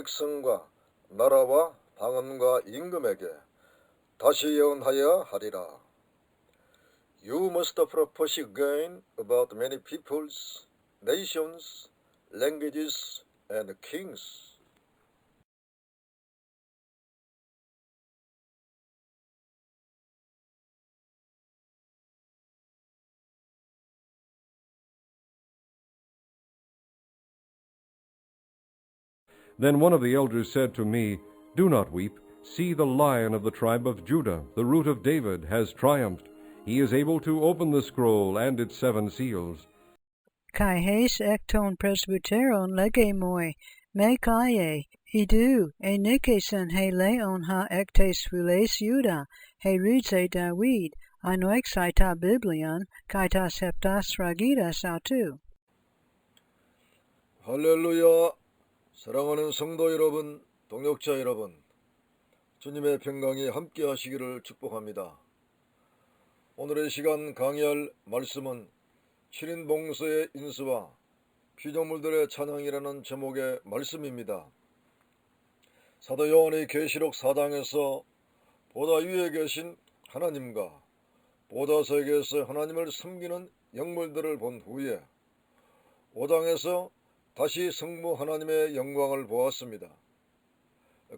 백성과 나라와 방언과 임금에게 다시 예언하여 하리라. You must prophesy again about many peoples, nations, languages, and kings. Then one of the elders said to me, Do not weep. See, the Lion of the tribe of Judah, the Root of David, has triumphed. He is able to open the scroll and its 7 seals. Kai heis ekton presbyteron lege moi, me kaie, idu, e nikeson he leon ha ektes philes Juda, he rudze David, anoix aita biblion, kaita septas ragidas autu. 할렐루야. 사랑하는 성도 여러분, 동역자 여러분, 주님의 평강이 함께 하시기를 축복합니다. 오늘의 시간 강의할 말씀은 7인 봉서의 인수와 피조물들의 찬양이라는 제목의 말씀입니다. 사도 요한의 계시록 4장에서 보다 위에 계신 하나님과 보다 세계에서 하나님을 섬기는 영물들을 본 후에 5장에서 다시 성부 하나님의 영광을 보았습니다.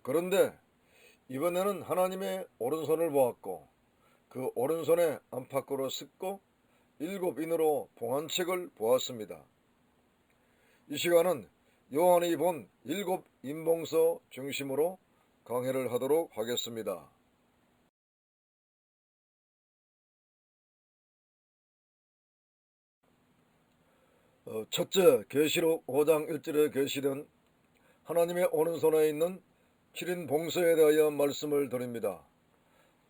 그런데 이번에는 하나님의 오른손을 보았고 그 오른손에 안팎으로 싣고 7인으로 봉한책을 보았습니다. 이 시간은 요한이 본 7인봉서 중심으로 강해를 하도록 하겠습니다. 첫째, 계시록 5장 1절에 계시된 하나님의 오른손에 있는 7인 봉서에 대하여 말씀을 드립니다.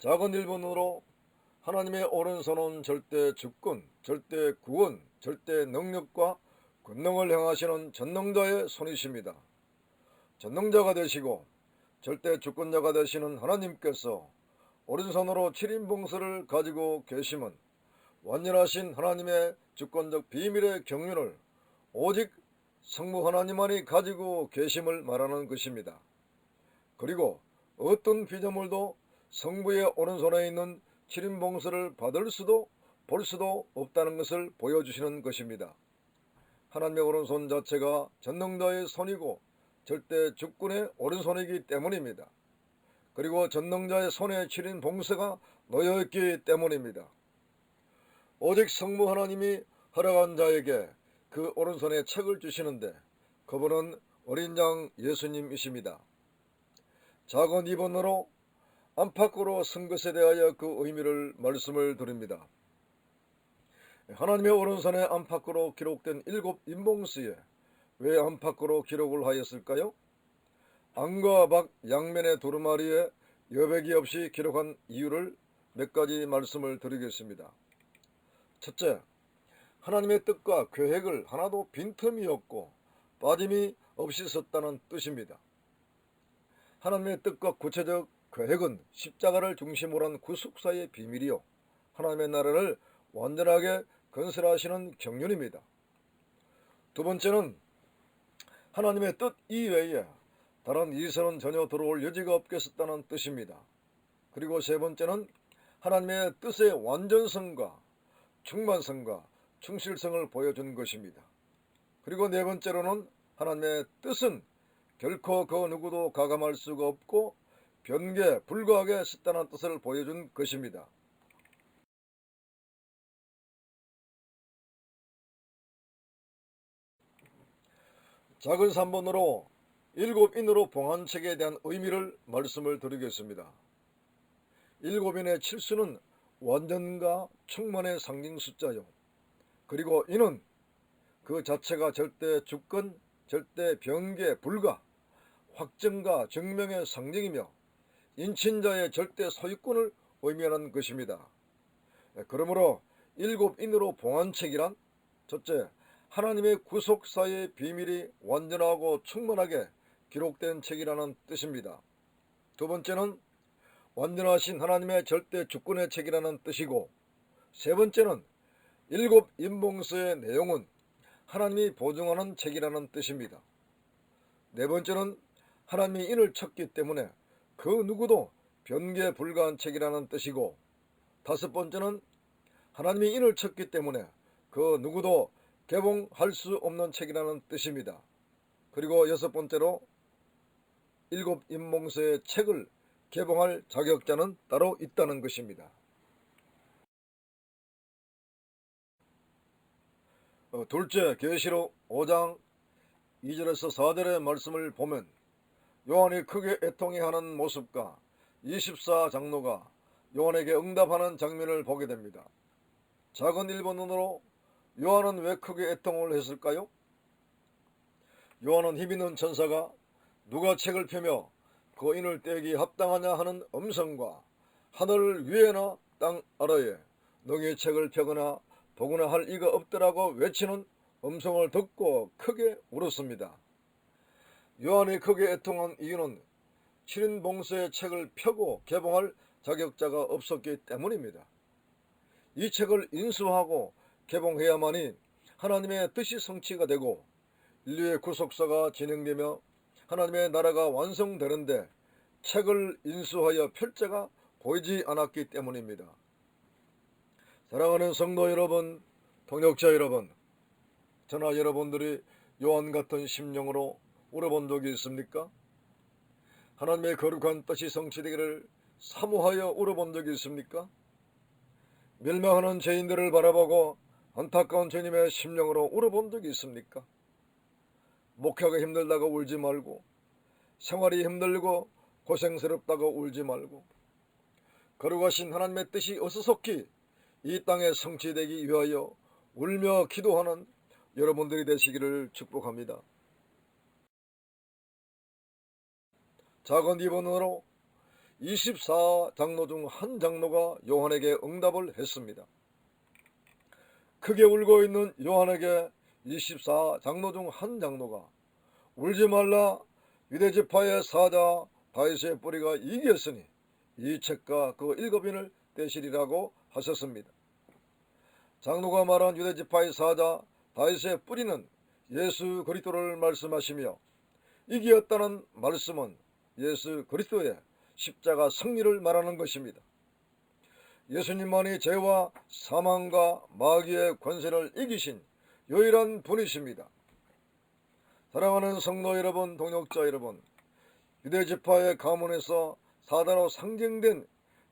작은 일본어로 하나님의 오른손은 절대 주권, 절대 구원, 절대 능력과 권능을 행하시는 전능자의 손이십니다. 전능자가 되시고 절대 주권자가 되시는 하나님께서 오른손으로 7인 봉서를 가지고 계심은 완전하신 하나님의 주권적 비밀의 경륜을 오직 성부 하나님만이 가지고 계심을 말하는 것입니다. 그리고 어떤 피조물도 성부의 오른손에 있는 7인 봉서를 받을 수도 볼 수도 없다는 것을 보여주시는 것입니다. 하나님의 오른손 자체가 전능자의 손이고 절대 주권의 오른손이기 때문입니다. 그리고 전능자의 손에 7인 봉서가 놓여있기 때문입니다. 오직 성부 하나님이 허락한 자에게 그 오른손에 책을 주시는데 그분은 어린 양 예수님이십니다. 작은 이번으로 안팎으로 쓴 것에 대하여 그 의미를 말씀을 드립니다. 하나님의 오른손에 안팎으로 기록된 7인봉서에 왜 안팎으로 기록을 하였을까요? 안과 박 양면의 두루마리에 여백이 없이 기록한 이유를 몇 가지 말씀을 드리겠습니다. 첫째, 하나님의 뜻과 계획을 하나도 빈틈이 없고 빠짐이 없이 썼다는 뜻입니다. 하나님의 뜻과 구체적 계획은 십자가를 중심으로 한 구속사의 비밀이요 하나님의 나라를 완전하게 건설하시는 경륜입니다. 두 번째는 하나님의 뜻 이외에 다른 이선은 전혀 들어올 여지가 없게 썼다는 뜻입니다. 그리고 세 번째는 하나님의 뜻의 완전성과 충만성과 충실성을 보여준 것입니다. 그리고 네 번째로는 하나님의 뜻은 결코 그 누구도 가감할 수가 없고 변개 불가하게 썼다는 뜻을 보여준 것입니다. 작은 3번으로 7인으로 봉한책에 대한 의미를 말씀을 드리겠습니다. 7인의 칠수는 완전과 충만의 상징 숫자요. 그리고 이는 그 자체가 절대 주권, 절대 변개 불가, 확정과 증명의 상징이며 인친자의 절대 소유권을 의미하는 것입니다. 그러므로 7인으로 봉한책이란 첫째, 하나님의 구속사의 비밀이 완전하고 충만하게 기록된 책이라는 뜻입니다. 두 번째는 완전하신 하나님의 절대 주권의 책이라는 뜻이고, 세 번째는 7인봉서의 내용은 하나님이 보증하는 책이라는 뜻입니다. 네 번째는 하나님이 인을 쳤기 때문에 그 누구도 변개 불가한 책이라는 뜻이고, 다섯 번째는 하나님이 인을 쳤기 때문에 그 누구도 개봉할 수 없는 책이라는 뜻입니다. 그리고 여섯 번째로 일곱 인봉서의 책을 개봉할 자격자는 따로 있다는 것입니다. 둘째, 계시록 5장 2절에서 4절의 말씀을 보면 요한이 크게 애통해하는 모습과 24장로가 요한에게 응답하는 장면을 보게 됩니다. 작은 일본어로 요한은 왜 크게 애통을 했을까요? 요한은 힘있는 천사가 누가 책을 펴며 그 인을 떼기 합당하냐 하는 음성과 하늘 위에나 땅 아래에 너의 책을 펴거나 보거나 할 이가 없더라고 외치는 음성을 듣고 크게 울었습니다. 요한이 크게 애통한 이유는 7인봉서의 책을 펴고 개봉할 자격자가 없었기 때문입니다. 이 책을 인수하고 개봉해야만이 하나님의 뜻이 성취가 되고 인류의 구속사가 진행되며 하나님의 나라가 완성되는데 책을 인수하여 펼자가 보이지 않았기 때문입니다. 사랑하는 성도 여러분, 동역자 여러분, 저나 여러분들이 요한 같은 심령으로 울어본 적이 있습니까? 하나님의 거룩한 뜻이 성취되기를 사모하여 울어본 적이 있습니까? 멸망하는 죄인들을 바라보고 안타까운 주님의 심령으로 울어본 적이 있습니까? 목회가 힘들다고 울지 말고, 생활이 힘들고 고생스럽다고 울지 말고, 거룩하신 하나님의 뜻이 어수속히 이 땅에 성취되기 위하여 울며 기도하는 여러분들이 되시기를 축복합니다. 작은 일본어로 24장로 중 한 장로가 요한에게 응답을 했습니다. 크게 울고 있는 요한에게 24장로 중 한 장로가 울지 말라, 유대지파의 사자 다윗의 뿌리가 이겼으니 이 책과 그 일곱인을 떼시리라고 하셨습니다. 장로가 말한 유대지파의 사자 다윗의 뿌리는 예수 그리스도를 말씀하시며 이기었다는 말씀은 예수 그리스도의 십자가 승리를 말하는 것입니다. 예수님만이 죄와 사망과 마귀의 권세를 이기신 유일한 분이십니다. 사랑하는 성도 여러분, 동역자 여러분, 유대지파의 가문에서 사자로 상징된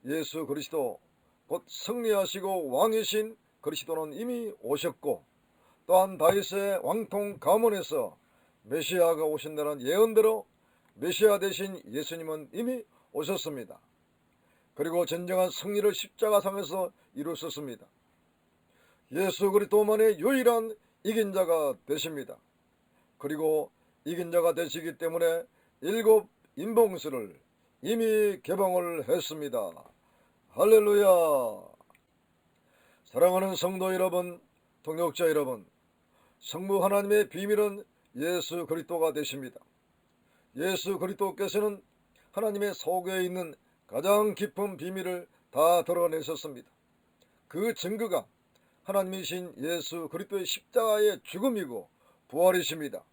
예수 그리스도, 곧 승리하시고 왕이신 그리스도는 이미 오셨고, 또한 다윗의 왕통 가문에서 메시아가 오신다는 예언대로 메시아 되신 예수님은 이미 오셨습니다. 그리고 진정한 승리를 십자가상에서 이루셨습니다. 예수 그리스도만의 유일한 이긴 자가 되십니다. 그리고 이긴 자가 되시기 때문에 일곱 인봉서를 이미 개봉을 했습니다. 할렐루야! 사랑하는 성도 여러분, 동역자 여러분, 성부 하나님의 비밀은 예수 그리스도가 되십니다. 예수 그리스도께서는 하나님의 속에 있는 가장 깊은 비밀을 다 드러내셨습니다. 그 증거가 하나님이신 예수 그리스도의 십자가의 죽음이고 부활이십니다.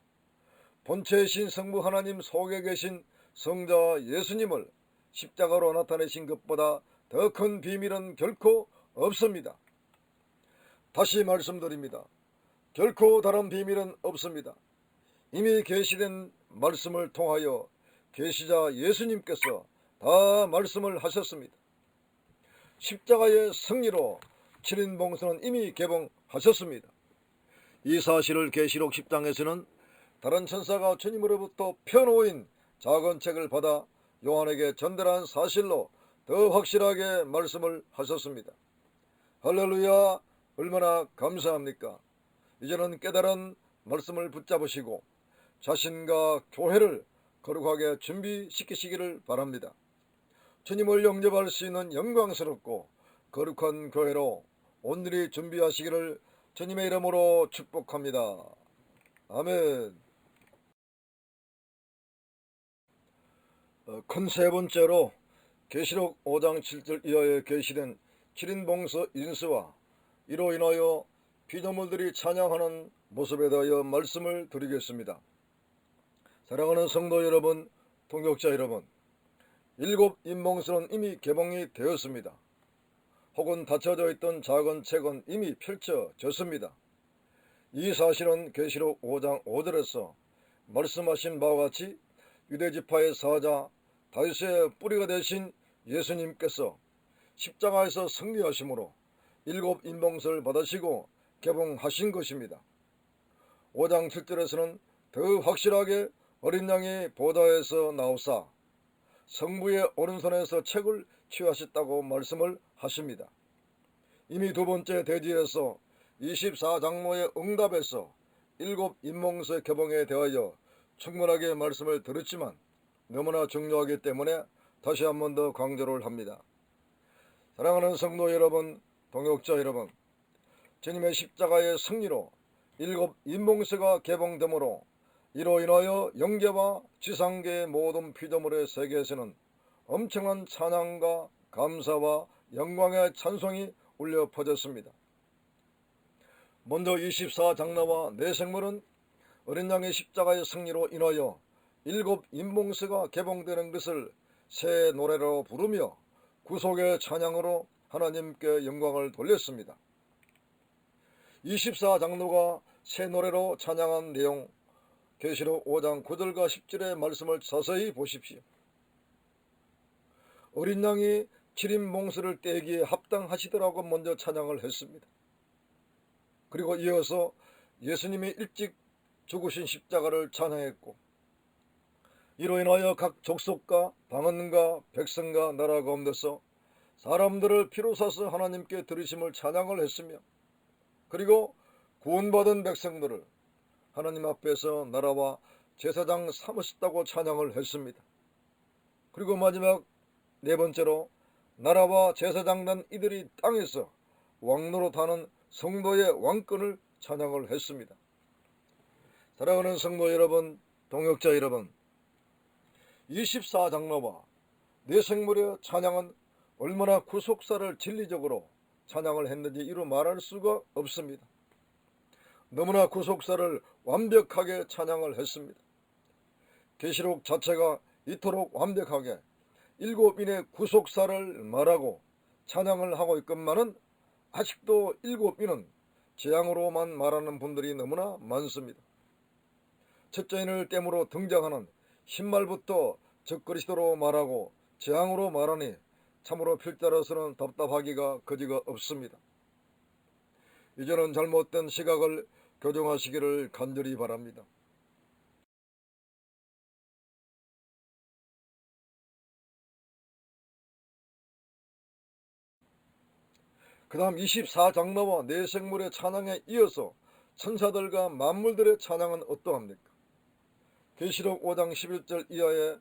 본체이신 성부 하나님 속에 계신 성자 예수님을 십자가로 나타내신 것보다 더 큰 비밀은 결코 없습니다. 다시 말씀드립니다. 결코 다른 비밀은 없습니다. 이미 계시된 말씀을 통하여 계시자 예수님께서 다 말씀을 하셨습니다. 십자가의 승리로 7인봉서는 이미 개봉하셨습니다. 이 사실을 계시록 10장에서는 다른 천사가 주님으로부터 펴놓인 작은 책을 받아 요한에게 전달한 사실로 더 확실하게 말씀을 하셨습니다. 할렐루야! 얼마나 감사합니까? 이제는 깨달은 말씀을 붙잡으시고 자신과 교회를 거룩하게 준비시키시기를 바랍니다. 주님을 영접할 수 있는 영광스럽고 거룩한 교회로 온전히 준비하시기를 주님의 이름으로 축복합니다. 아멘. 큰 세 번째로 계시록 5장 7절 이하에 계시된 7인봉서 인수와 이로 인하여 피조물들이 찬양하는 모습에 대하여 말씀을 드리겠습니다. 사랑하는 성도 여러분, 동역자 여러분, 일곱 인봉수는 이미 개봉이 되었습니다. 혹은 닫혀져 있던 작은 책은 이미 펼쳐졌습니다. 이 사실은 계시록 5장 5절에서 말씀하신 바와 같이 유대지파의 사자 다윗의 뿌리가 되신 예수님께서 십자가에서 승리하심으로 일곱 인봉수를 받으시고 개봉하신 것입니다. 5장 7절에서는 더 확실하게 어린 양이 보좌에서 나오사 성부의 오른손에서 책을 취하셨다고 말씀을 하십니다. 이미 두 번째 대지에서 24장로의 응답에서 일곱 인봉수의 개봉에 대하여 충분하게 말씀을 들었지만 너무나 중요하기 때문에 다시 한 번 더 강조를 합니다. 사랑하는 성도 여러분, 동역자 여러분, 주님의 십자가의 승리로 일곱 인봉수가 개봉되므로 이로 인하여 영계와 지상계의 모든 피조물의 세계에서는 엄청난 찬양과 감사와 영광의 찬송이 울려 퍼졌습니다. 먼저 24장로와 네 생물은 어린 양의 십자가의 승리로 인하여 일곱 인봉수가 개봉되는 것을 새 노래로 부르며 구속의 찬양으로 하나님께 영광을 돌렸습니다. 24장로가 새 노래로 찬양한 내용, 계시록 5장 9절과 10절의 말씀을 자세히 보십시오. 어린 양이 7인봉수를 떼기에 합당하시더라고 먼저 찬양을 했습니다. 그리고 이어서 예수님이 일찍 죽으신 십자가를 찬양했고, 이로 인하여 각 족속과 방언과 백성과 나라 가운데서 사람들을 피로 사서 하나님께 드리심을 찬양을 했으며, 그리고 구원받은 백성들을 하나님 앞에서 나라와 제사장 삼으셨다고 찬양을 했습니다. 그리고 마지막 네 번째로 나라와 제사장 난 이들이 땅에서 왕노릇하는 성도의 왕권을 찬양을 했습니다. 사랑하는 성도 여러분, 동역자 여러분, 24장로와 네 생물의 찬양은 얼마나 구속사를 진리적으로 찬양을 했는지 이루 말할 수가 없습니다. 너무나 구속사를 완벽하게 찬양을 했습니다. 계시록 자체가 이토록 완벽하게 일곱인의 구속사를 말하고 찬양을 하고 있건만은 아직도 일곱인은 재앙으로만 말하는 분들이 너무나 많습니다. 첫째 인을 땜으로 등장하는 신말부터 적그리스도로 말하고 재앙으로 말하니 참으로 필자로서는 답답하기가 거지가 없습니다. 이제는 잘못된 시각을 교정하시기를 간절히 바랍니다. 그 다음 24장로와 네 생물의 찬양에 이어서 천사들과 만물들의 찬양은 어떠합니까? 계시록 5장 11절 이하의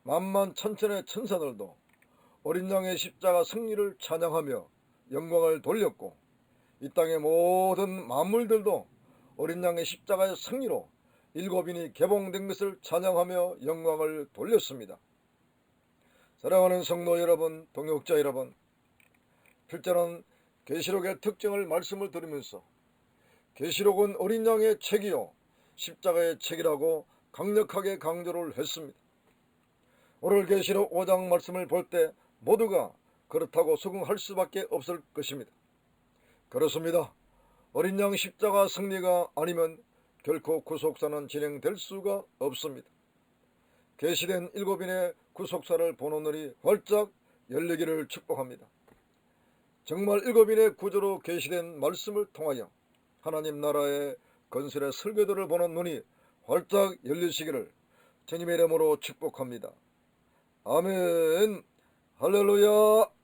만만 천천의 천사들도 어린 양의 십자가 승리를 찬양하며 영광을 돌렸고, 이 땅의 모든 만물들도 어린 양의 십자가의 승리로 일곱인이 개봉된 것을 찬양하며 영광을 돌렸습니다. 사랑하는 성도 여러분, 동역자 여러분, 필자는 계시록의 특징을 말씀을 드리면서 계시록은 어린 양의 책이요 십자가의 책이라고 강력하게 강조를 했습니다. 오늘 계시록 5장 말씀을 볼 때 모두가 그렇다고 수긍할 수밖에 없을 것입니다. 그렇습니다. 어린 양 십자가 승리가 아니면 결코 구속사는 진행될 수가 없습니다. 계시된 일곱인의 구속사를 보는 눈이 활짝 열리기를 축복합니다. 정말 일곱인의 구조로 계시된 말씀을 통하여 하나님 나라의 건설의 설계도를 보는 눈이 활짝 열리시기를 주님의 이름으로 축복합니다. 아멘. 할렐루야.